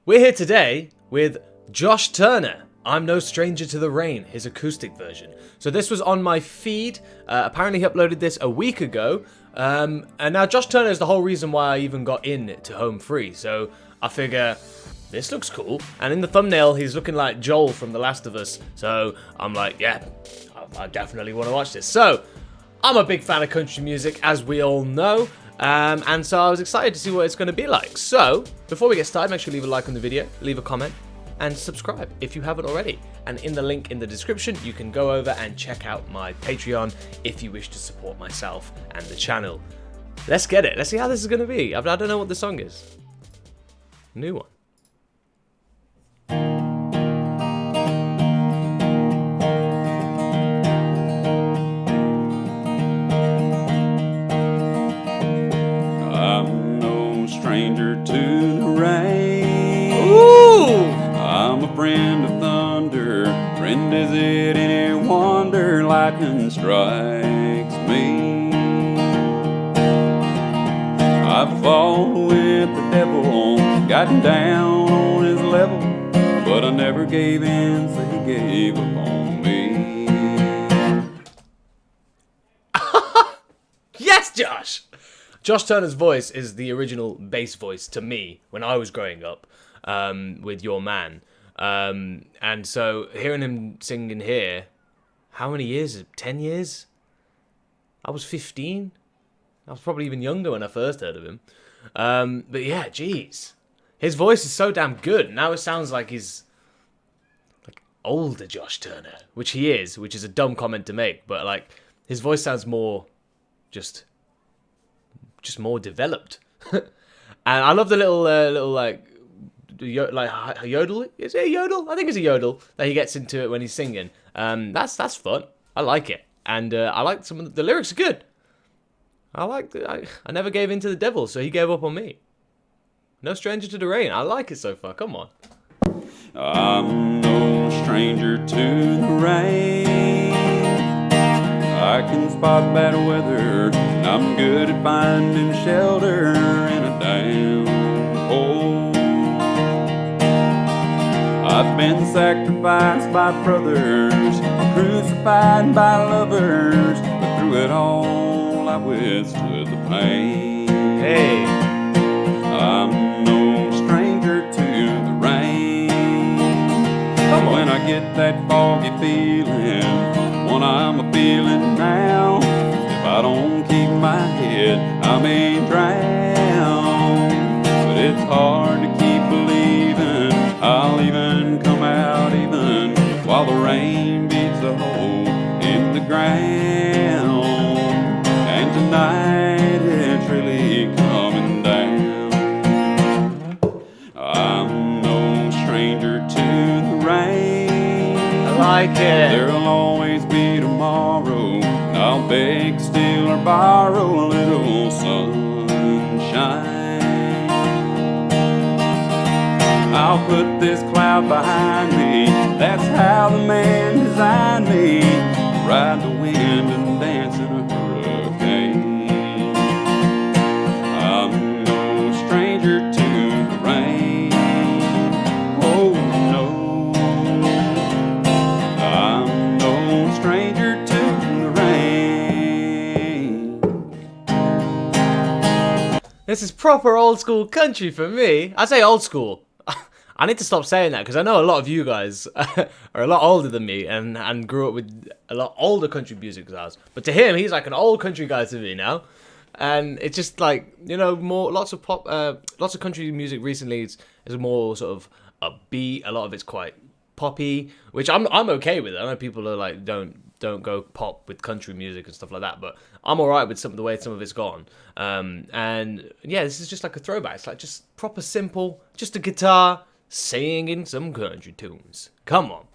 We're here today with Josh Turner. I'm No Stranger to the Rain, his acoustic version. So this was on my feed. Apparently he uploaded this a week ago. And now Josh Turner is the whole reason why I even got in to Home Free. So I figure, this looks cool. And in the thumbnail, he's looking like Joel from The Last of Us. So I'm like, yeah, I definitely want to watch this. So I'm a big fan of country music, as we all know. And so I was excited to see what it's going to be like. So, before we get started, make sure you leave a like on the video, leave a comment, and subscribe if you haven't already. And in the link in the description, you can go over and check out my Patreon if you wish to support myself and the channel. Let's get it. Let's see how this is going to be. I don't know what the song is. New one. Stranger to the rain. Ooh! I'm a friend of thunder. Friend, is it any wonder lightning strikes me? I've fallen with the devil, gotten down on his level, but I never gave in, so he gave up on me. Yes, Josh! Josh Turner's voice is the original bass voice to me when I was growing up with Your Man. And so hearing him singing here, how many years? 10 years? I was 15. I was probably even younger when I first heard of him. But yeah, jeez. His voice is so damn good. Now it sounds like he's like older Josh Turner, which he is, which is a dumb comment to make. But like his voice sounds more just more developed. And I love the little yodel. Is it a yodel? I think it's a yodel that he gets into it when he's singing. That's fun. I like it, and I like some of the lyrics are good. I never gave in to the devil, so he gave up on me. No stranger to the rain. I like it so far. Come on. I'm no stranger to the rain. I can spot bad weather. I'm good at finding shelter in a downpour. I've been sacrificed by brothers, crucified by lovers, but through it all I withstood the pain. Hey. I'm no stranger to the rain. When I get that foggy feeling, one I'm a feeling now, if I don't keep my head, I may drown. But it's hard to keep believing I'll even come out even while the rain beats a hole in the ground. And tonight it's really coming down. I'm no stranger to the rain. I like it. There'll always be tomorrow. I'll beg, steal, or borrow a little sunshine. I'll put this cloud behind me. That's how the man designed me. Ride the wind and dance in a hurricane. I'm no stranger to the rain. Oh no, I'm no stranger to the rain. This is proper old school country for me. I say old school. I need to stop saying that because I know a lot of you guys are a lot older than me and grew up with a lot older country music styles. But to him, he's like an old country guy to me now. And it's just like, you know, lots of country music recently is more sort of upbeat. A lot of it's quite poppy, which I'm okay with. I know people are like, don't go pop with country music and stuff like that, but I'm alright with the way some of it's gone. And yeah, this is just like a throwback. It's like just proper simple, just a guitar singing some country tunes. Come on.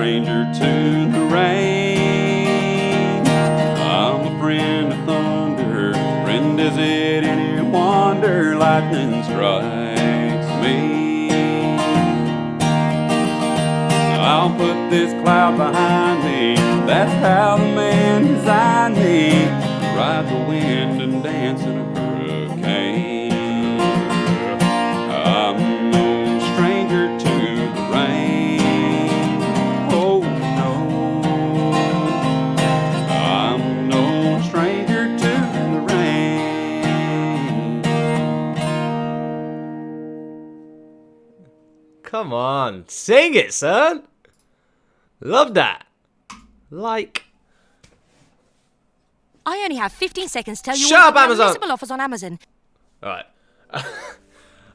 stranger to the rain. I'm a friend of thunder, friend is it any wonder lightning strikes me. I'll put this cloud behind me, that's how the man designed me. Ride the wind and dance in a hurricane. I'm no stranger to the rain. Oh no, I'm no stranger to the rain. Come on, sing it, son. Love that. Like. I only have 15 seconds to tell you Shut all up, the Amazon. unmissable offers on Amazon. Alright.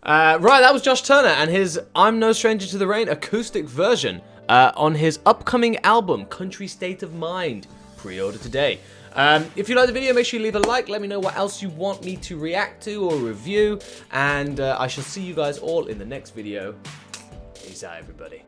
Right, that was Josh Turner and his I'm No Stranger to the Rain acoustic version on his upcoming album, Country State of Mind. Pre-order today. If you like the video, make sure you leave a like. Let me know what else you want me to react to or review. And I shall see you guys all in the next video. Peace out, everybody.